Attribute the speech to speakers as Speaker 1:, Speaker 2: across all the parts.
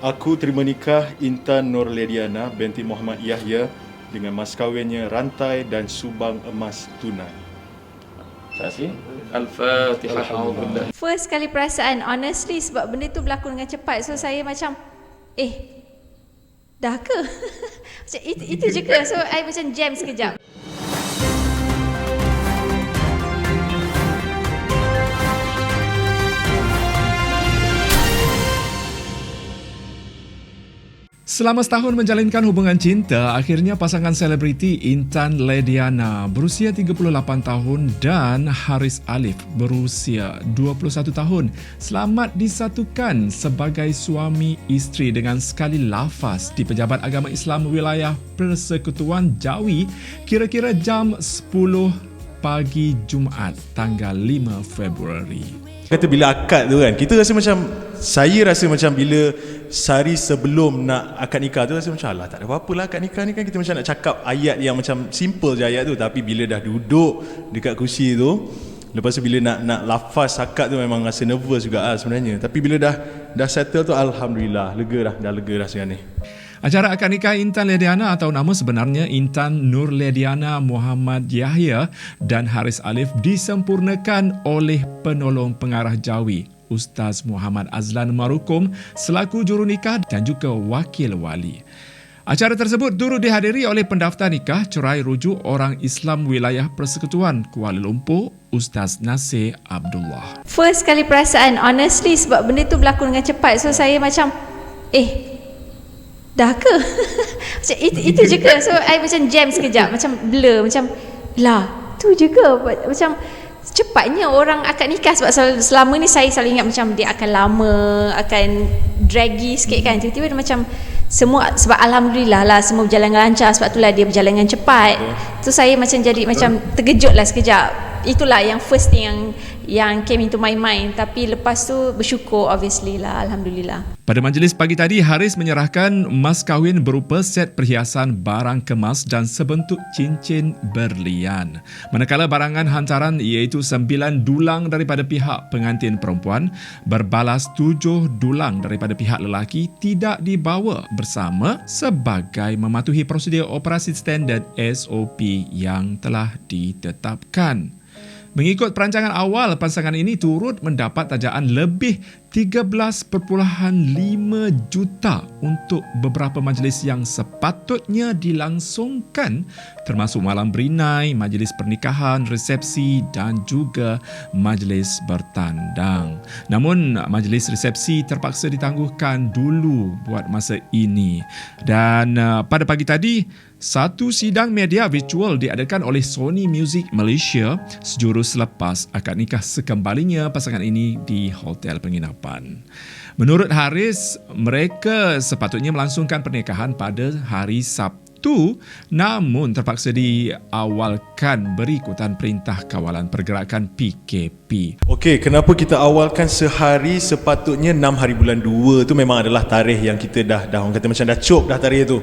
Speaker 1: Aku terima nikah Intan Nurlediana binti Muhammad Yahya dengan mas kahwinnya rantai dan subang emas tunai.
Speaker 2: Terima kasih. Al-Fatihah. Alhamdulillah.
Speaker 3: First kali perasaan, honestly, sebab benda tu berlaku dengan cepat. So saya macam, dah ke? Macam itu je ke? So I macam jam sekejap.
Speaker 4: Selama setahun menjalinkan hubungan cinta, akhirnya pasangan selebriti Intan Lediana berusia 38 tahun dan Haris Alif berusia 21 tahun selamat disatukan sebagai suami isteri dengan sekali lafaz di Pejabat Agama Islam Wilayah Persekutuan Jawi kira-kira jam 10 pagi Jumaat tanggal 5 Februari.
Speaker 1: Kata bila akad tu kan, kita rasa macam, saya rasa macam bila sehari sebelum nak akad nikah tu rasa macam alah tak ada apa-apa lah akad nikah ni kan, kita macam nak cakap ayat yang macam simple je ayat tu, tapi bila dah duduk dekat kursi tu, lepas tu bila nak lafaz akad tu memang rasa nervous juga sebenarnya, tapi bila dah settle tu alhamdulillah lega dah sekarang ni.
Speaker 4: Acara akad nikah Intan Lediana atau nama sebenarnya Intan Nurlediana Muhammad Yahya dan Haris Alif disempurnakan oleh penolong pengarah Jawi Ustaz Muhammad Azlan Marukum selaku jurunikah dan juga wakil wali. Acara tersebut turut dihadiri oleh pendaftar nikah cerai rujuk orang Islam Wilayah Persekutuan Kuala Lumpur Ustaz Nasir Abdullah.
Speaker 3: First kali perasaan, honestly, sebab benda tu berlaku dengan cepat. So saya macam, dah ke? Macam itu je ke? So I macam jam sekejap, macam blur, macam tu je ke? Macam cepatnya orang akad nikah, sebab selama ni saya selalu ingat macam dia akan lama, akan draggy sikit kan. Tiba-tiba dia macam semua, sebab alhamdulillah lah semua berjalan dengan lancar, sebab itulah dia berjalan dengan cepat. Tu saya macam jadi macam terkejut lah sekejap. Itulah yang first thing yang came into my mind. Tapi lepas tu bersyukur obviously lah, alhamdulillah.
Speaker 4: Pada majlis pagi tadi, Haris menyerahkan mas kahwin berupa set perhiasan barang kemas dan sebentuk cincin berlian. Manakala barangan hantaran iaitu 9 dulang daripada pihak pengantin perempuan berbalas 7 dulang daripada pihak lelaki tidak dibawa bersama sebagai mematuhi prosedur operasi standard SOP yang telah ditetapkan. Mengikut perancangan awal, pasangan ini turut mendapat tajaan lebih 13.5 juta untuk beberapa majlis yang sepatutnya dilangsungkan, termasuk malam berinai, majlis pernikahan, resepsi dan juga majlis bertandang. Namun majlis resepsi terpaksa ditangguhkan dulu buat masa ini. Dan pada pagi tadi, satu sidang media virtual diadakan oleh Sony Music Malaysia sejurus selepas akad nikah sekembalinya pasangan ini di hotel penginapan. Menurut Haris, mereka sepatutnya melangsungkan pernikahan pada hari Sabtu, namun terpaksa diawalkan berikutan perintah kawalan pergerakan PKP.
Speaker 1: Okey, kenapa kita awalkan sehari? Sepatutnya 6 hari bulan 2 tu memang adalah tarikh yang kita dah orang kata macam dah cop dah tarikh tu.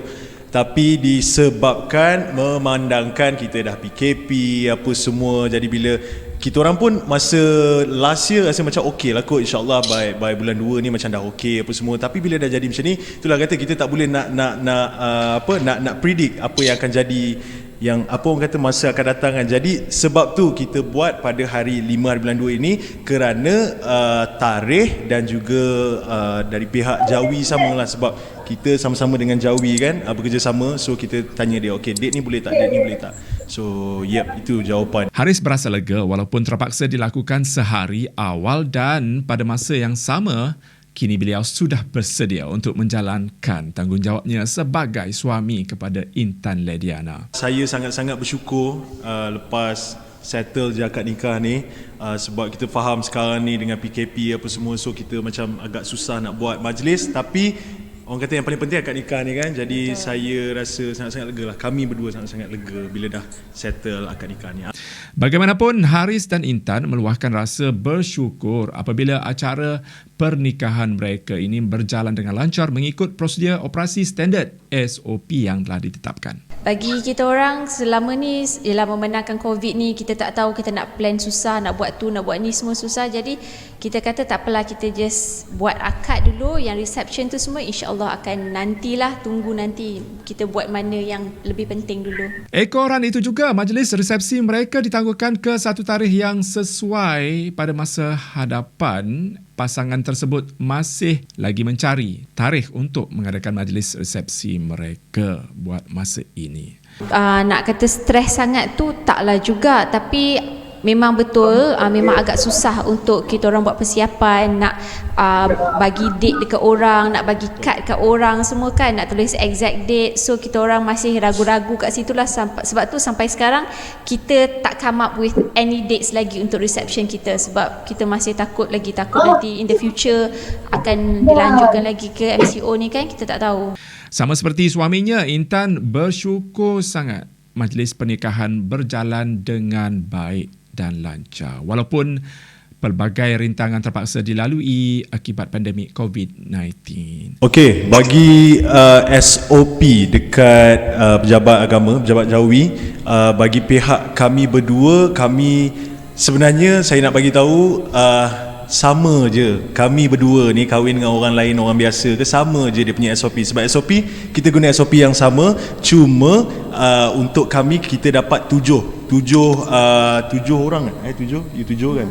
Speaker 1: Tapi disebabkan memandangkan kita dah PKP apa semua, jadi bila kita orang pun masa last year rasa macam okey lah kot, insyaAllah by bulan 2 ni macam dah okey apa semua. Tapi bila dah jadi macam ni, itulah kata kita tak boleh nak predict apa yang akan jadi, yang apa orang kata masa akan datang kan. Jadi sebab tu kita buat pada hari 5 hari bulan 2 ini kerana tarikh dan juga dari pihak Jawi samalah, sebab kita sama-sama dengan Jawi kan, bekerjasama. So kita tanya dia, okey, date ni boleh tak, date ni boleh tak. So itu jawapan.
Speaker 4: Haris berasa lega walaupun terpaksa dilakukan sehari awal, dan pada masa yang sama kini beliau sudah bersedia untuk menjalankan tanggungjawabnya sebagai suami kepada Intan Lediana.
Speaker 1: Saya sangat-sangat bersyukur lepas settle je akad nikah ni, sebab kita faham sekarang ni dengan PKP apa semua, so kita macam agak susah nak buat majlis. Tapi orang kata yang paling penting akad nikah ni kan. Jadi saya rasa sangat-sangat lega lah. Kami berdua sangat-sangat lega bila dah settle akad nikah ni.
Speaker 4: Bagaimanapun, Haris dan Intan meluahkan rasa bersyukur apabila acara pernikahan mereka ini berjalan dengan lancar mengikut prosedur operasi standard SOP yang telah ditetapkan.
Speaker 3: bagi kita orang selama ni ialah memenangkan COVID ni, kita tak tahu, kita nak plan susah, nak buat tu, nak buat ni semua susah. Jadi kita kata tak apalah, kita just buat akad dulu. Yang reception tu semua insya-Allah akan nantilah, tunggu nanti kita buat mana yang lebih penting dulu.
Speaker 4: Ekoran itu juga, majlis resepsi mereka ditangguhkan ke satu tarikh yang sesuai pada masa hadapan. Pasangan tersebut masih lagi mencari tarikh untuk mengadakan majlis resepsi mereka buat masa ini.
Speaker 3: Nak kata stres sangat tu taklah juga, tapi memang betul, memang agak susah untuk kita orang buat persiapan, nak bagi date dekat orang, nak bagi kad kat orang semua kan, nak tulis exact date. So kita orang masih ragu-ragu kat situlah, sebab tu sampai sekarang kita tak come up with any dates lagi untuk reception kita, sebab kita masih takut nanti in the future akan dilanjutkan lagi ke MCO ni kan, kita tak tahu.
Speaker 4: Sama seperti suaminya, Intan bersyukur sangat majlis pernikahan berjalan dengan baik dan lancar walaupun pelbagai rintangan terpaksa dilalui akibat pandemik COVID-19.
Speaker 1: Okey, bagi SOP dekat pejabat agama, pejabat jawi, bagi pihak kami berdua, kami sebenarnya saya nak bagi tahu sama je. Kami berdua ni kahwin dengan orang lain, orang biasa ke, sama je dia punya SOP. Sebab SOP, kita guna SOP yang sama, cuma untuk kami kita dapat tujuh orang kan? Tujuh kan?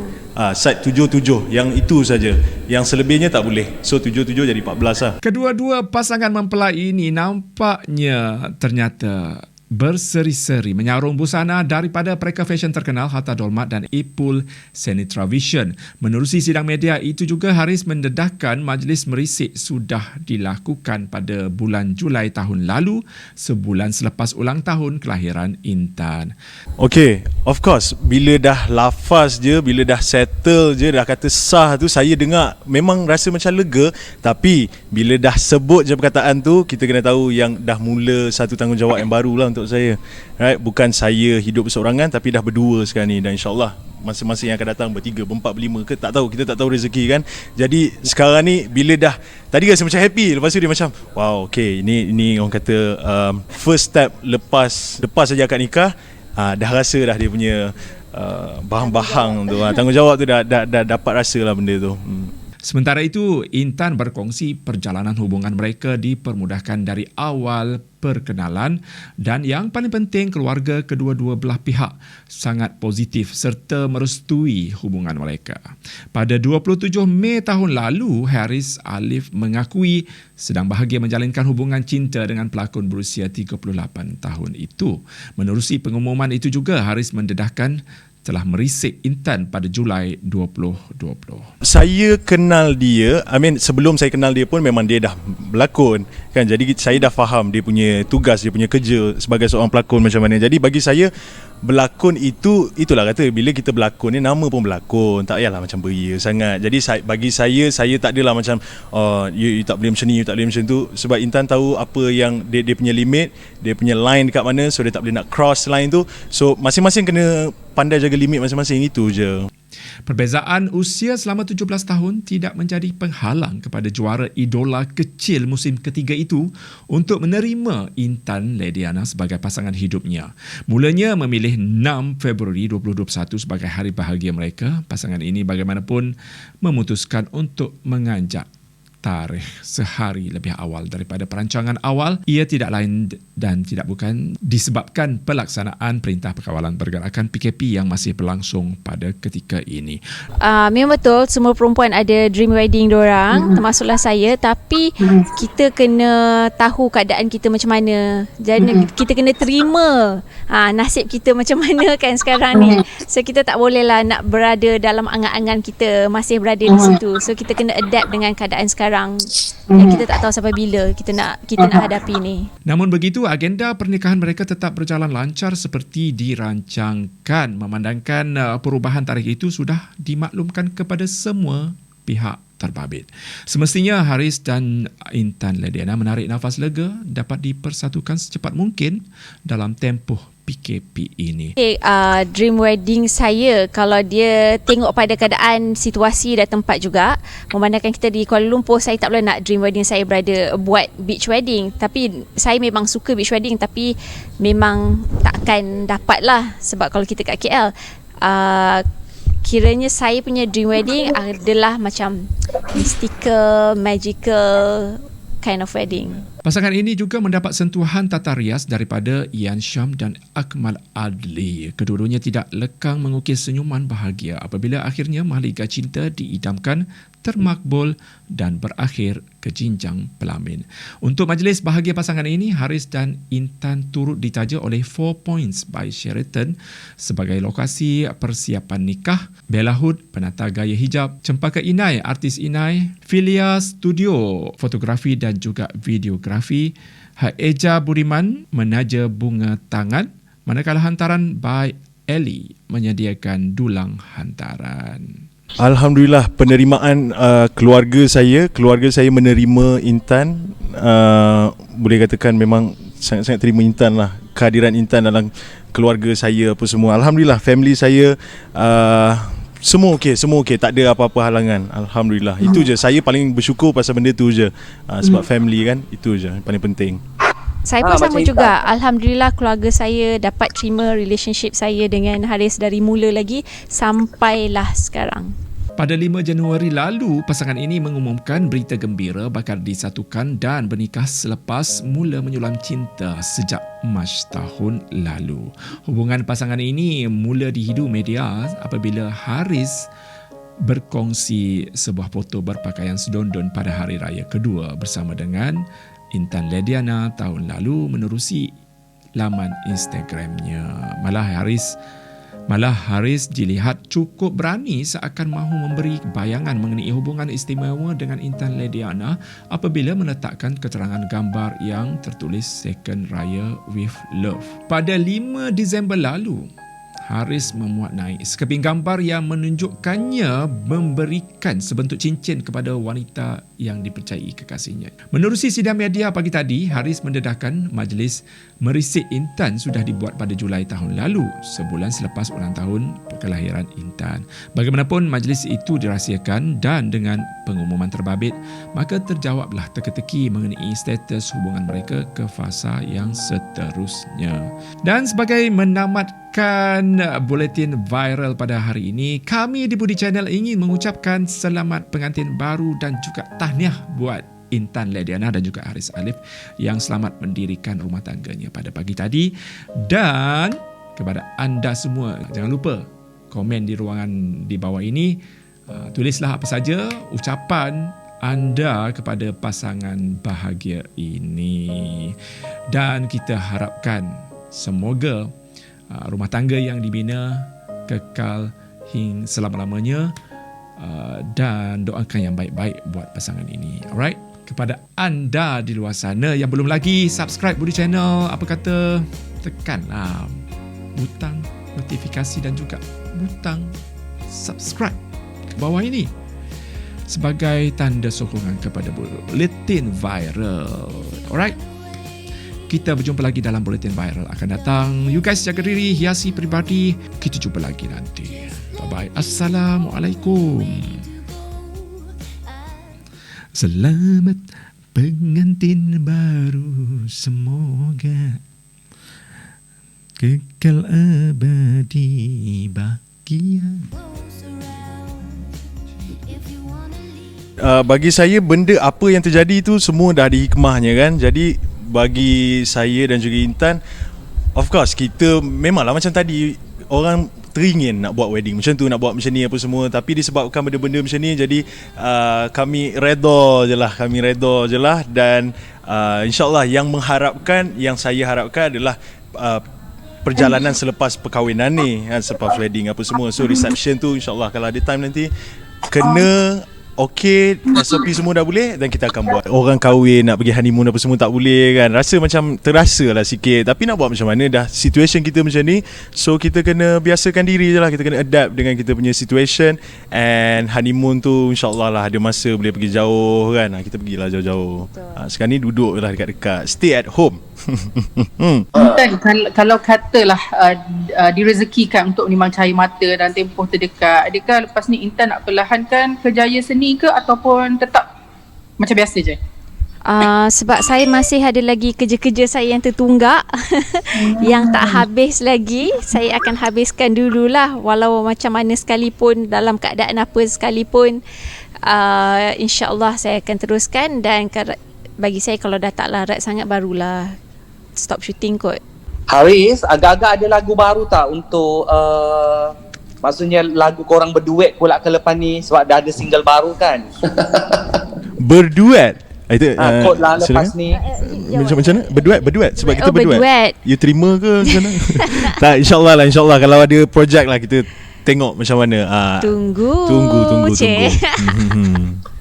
Speaker 1: Site 7 yang itu saja. Yang selebihnya tak boleh. So 7 jadi 14 lah.
Speaker 4: Kedua-dua pasangan mempelai ini nampaknya ternyata berseri-seri menyarung busana daripada pereka fashion terkenal Hatta Dolmat dan Ipul Senitra Vision. Menerusi sidang media itu juga, Haris mendedahkan majlis merisik sudah dilakukan pada bulan Julai tahun lalu, sebulan selepas ulang tahun kelahiran Intan.
Speaker 1: Okay, of course, bila dah lafaz je, bila dah settle je, dah kata sah tu, saya dengar memang rasa macam lega. Tapi bila dah sebut je perkataan tu, kita kena tahu yang dah mula satu tanggungjawab yang baru lah untuk saya, right? Bukan saya hidup berseorangan, tapi dah berdua sekarang ni, dan insyaAllah masing-masing yang akan datang bertiga, berempat, berlima ke, tak tahu, kita tak tahu rezeki kan. Jadi sekarang ni bila dah, tadi rasa macam happy, lepas tu dia macam wow, okay, ini orang kata first step lepas saja akad nikah, dah rasa dah dia punya bahang-bahang tu, tanggungjawab tu dah dapat rasa lah benda tu.
Speaker 4: Sementara itu, Intan berkongsi perjalanan hubungan mereka dipermudahkan dari awal perkenalan, dan yang paling penting, keluarga kedua-dua belah pihak sangat positif serta merestui hubungan mereka. Pada 27 Mei tahun lalu, Haris Alif mengakui sedang bahagia menjalinkan hubungan cinta dengan pelakon berusia 38 tahun itu. Menerusi pengumuman itu juga, Haris mendedahkan telah merisik Intan pada Julai 2020.
Speaker 1: Saya kenal dia, sebelum saya kenal dia pun memang dia dah berlakon kan. Jadi saya dah faham dia punya tugas, dia punya kerja sebagai seorang pelakon macam mana. Jadi bagi saya, berlakon itulah kata, bila kita berlakon ni, nama pun berlakon, tak payahlah macam beria sangat. Jadi bagi saya tak adalah macam you tak boleh macam ni, you tak boleh macam tu. Sebab Intan tahu apa yang dia punya limit, dia punya line dekat mana, so dia tak boleh nak cross line tu. So masing-masing kena pandai jaga limit masing-masing, itu je.
Speaker 4: Perbezaan usia selama 17 tahun tidak menjadi penghalang kepada juara idola kecil musim ketiga itu untuk menerima Intan Lediana sebagai pasangan hidupnya. Mulanya memilih 6 Februari 2021 sebagai hari bahagia mereka. Pasangan ini bagaimanapun memutuskan untuk menganjak tarikh sehari lebih awal daripada perancangan awal. Ia tidak lain dan tidak bukan disebabkan pelaksanaan Perintah Perkawalan Pergerakan PKP yang masih berlangsung pada ketika ini.
Speaker 3: Memang betul, semua perempuan ada dream wedding diorang, termasuklah saya. Tapi kita kena tahu keadaan kita macam mana. Jadi kita kena terima nasib kita macam mana kan sekarang ni. So kita tak bolehlah nak berada dalam angan-angan kita masih berada di situ. So kita kena adapt dengan keadaan sekarang yang kita tak tahu sampai bila kita nak hadapi ni.
Speaker 4: Namun begitu, agenda pernikahan mereka tetap berjalan lancar seperti dirancangkan, memandangkan perubahan tarikh itu sudah dimaklumkan kepada semua pihak terbabit. Semestinya Haris dan Intan Lediana menarik nafas lega dapat dipersatukan secepat mungkin dalam tempoh PKP ini.
Speaker 3: Dream wedding saya, kalau dia tengok pada keadaan situasi dan tempat juga, memandangkan kita di Kuala Lumpur, saya tak boleh nak dream wedding saya berada buat beach wedding. Tapi saya memang suka beach wedding, tapi memang takkan dapat lah sebab kalau kita kat KL. Kiranya saya punya dream wedding adalah macam mystical, magical kind of wedding.
Speaker 4: Pasangan ini juga mendapat sentuhan tata rias daripada Ian Syam dan Akmal Adli. Kedua-duanya tidak lekang mengukis senyuman bahagia apabila akhirnya mahligai cinta diidamkan, termakbul dan berakhir ke jenjang pelamin. Untuk majlis bahagia pasangan ini, Haris dan Intan turut ditaja oleh 4 Points by Sheraton sebagai lokasi persiapan nikah. Bella Hood, penata gaya hijab, Cempaka Inai, artis Inai, Filia Studio, fotografi dan juga videografi, Haeja Buriman, menaja bunga tangan, manakala hantaran by Ellie menyediakan dulang hantaran.
Speaker 1: Alhamdulillah, penerimaan keluarga saya menerima Intan, boleh katakan memang sangat-sangat terima Intan lah, kehadiran Intan dalam keluarga saya apa semua. Alhamdulillah, family saya semua okey, tak ada apa-apa halangan. Alhamdulillah. Itu je, saya paling bersyukur pasal benda tu je. Sebab family kan, itu je yang paling penting.
Speaker 3: Saya pun sama juga. Alhamdulillah, keluarga saya dapat terima relationship saya dengan Haris dari mula lagi sampailah sekarang.
Speaker 4: Pada 5 Januari lalu, pasangan ini mengumumkan berita gembira bakal disatukan dan bernikah selepas mula menyulam cinta sejak Mac tahun lalu. Hubungan pasangan ini mula dihidu media apabila Haris berkongsi sebuah foto berpakaian sedondon pada hari raya kedua bersama dengan Intan Lediana tahun lalu menerusi laman Instagramnya. Malah Haris dilihat cukup berani seakan mahu memberi bayangan mengenai hubungan istimewa dengan Intan Lediana apabila meletakkan keterangan gambar yang tertulis Second Raya with Love. Pada 5 Disember lalu, Haris memuat naik sekeping gambar yang menunjukkannya memberikan sebentuk cincin kepada wanita yang dipercayai kekasihnya. Menerusi sidang media pagi tadi, Haris mendedahkan majlis merisik Intan sudah dibuat pada Julai tahun lalu, sebulan selepas ulang tahun kelahiran Intan. Bagaimanapun, majlis itu dirahsiakan dan dengan pengumuman terbabit, maka terjawablah teka-teki mengenai status hubungan mereka ke fasa yang seterusnya. Dan sebagai menamatkan buletin viral pada hari ini, kami di Budi Channel ingin mengucapkan selamat pengantin baru dan juga tahniah buat Intan Lediana dan juga Haris Alif yang selamat mendirikan rumah tangganya pada pagi tadi. Dan kepada anda semua, jangan lupa komen di ruangan di bawah ini, tulislah apa saja ucapan anda kepada pasangan bahagia ini. Dan kita harapkan semoga rumah tangga yang dibina kekal hingga selama-lamanya, dan doakan yang baik-baik buat pasangan ini. Alright? Kepada anda di luar sana yang belum lagi subscribe Budi Channel, apa kata tekanlah butang notifikasi dan juga butang subscribe ke bawah ini sebagai tanda sokongan kepada buletin viral. Alright? Kita berjumpa lagi dalam buletin viral akan datang. You guys jaga diri, hiasi peribadi. Kita jumpa lagi nanti. Bye-bye. Assalamualaikum. Selamat pengantin baru, semoga kekal abadi bahagia.
Speaker 1: Bagi saya, benda apa yang terjadi itu semua dah ada hikmahnya kan. Jadi bagi saya dan juga Intan, of course kita memanglah macam tadi orang teringin nak buat wedding macam tu, nak buat macam ni apa semua, tapi disebabkan benda-benda macam ni, jadi kami redha je lah. Dan insyaAllah yang saya harapkan adalah perjalanan selepas perkahwinan ni, selepas wedding apa semua. So reception tu insyaAllah kalau ada time nanti kena okey, SOP semua dah boleh, dan kita akan buat. Orang kahwin nak pergi honeymoon apa semua tak boleh kan, rasa macam terasa lah sikit. Tapi nak buat macam mana, dah situation kita macam ni, so kita kena biasakan diri je lah. Kita kena adapt dengan kita punya situation. And honeymoon tu insyaAllah lah ada masa boleh pergi jauh kan, kita pergilah jauh-jauh. Sekarang ni duduk lah dekat-dekat, stay at home.
Speaker 5: Intan, kalau katalah direzekikan untuk menimang cahaya mata dan tempoh terdekat, adakah lepas ni Intan nak perlahankan kerjaya seni ke ataupun tetap macam biasa je?
Speaker 3: Sebab saya masih ada lagi kerja-kerja saya yang tertunggak yang tak habis lagi. Saya akan habiskan dululah, walau macam mana sekalipun, dalam keadaan apa sekalipun. InsyaAllah saya akan teruskan. Dan bagi saya, kalau dah tak larat sangat, barulah stop shooting kot.
Speaker 6: Haris, agak-agak ada lagu baru tak untuk maksudnya lagu korang berduet pula ke lepas ni, sebab dah ada single baru kan?
Speaker 1: Berduet. Itu
Speaker 6: Kot lah lepas ni.
Speaker 1: Macam mana? Berduet sebab kita berduet.
Speaker 3: Berduet.
Speaker 1: You terima ke macam mana? Tak, insyaAllah kalau ada projek lah, kita tengok macam mana.
Speaker 3: Tunggu.
Speaker 1: Tunggu.
Speaker 3: Cik.